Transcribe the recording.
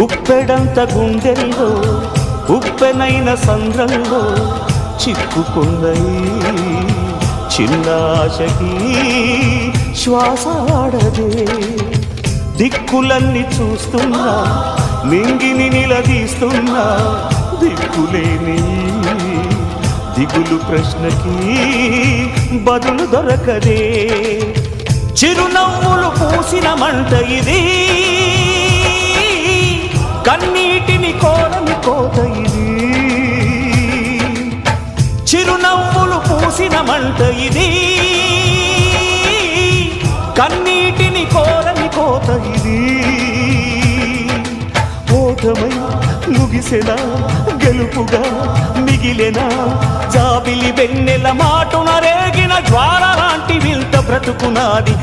గుప్పెడంత గుండెల్లో ఉప్పెనైన సంద్రంలో చిక్కుకున్నయి చిన్నాశకి శ్వాస ఆడదే దిక్కులన్నీ చూస్తున్నా మింగిని నిలదీస్తున్నా దిక్కులేని దిగులు ప్రశ్నకి బదులు దొరకదే చిరునవ్వులు పూసిన మంట ఇది కన్నీటిని కోరని కోత ఇది చిరునవ్వులు పూసిన మంట ఇది కన్నీటిని కోరని కోత ఇది ఓటమై ముగిసెనా గెలుపుగా మిగిలెనా జాబిలి వెన్నెల మాటున రేగిన జ్వాల లాంటి వింత బ్రతుకునాది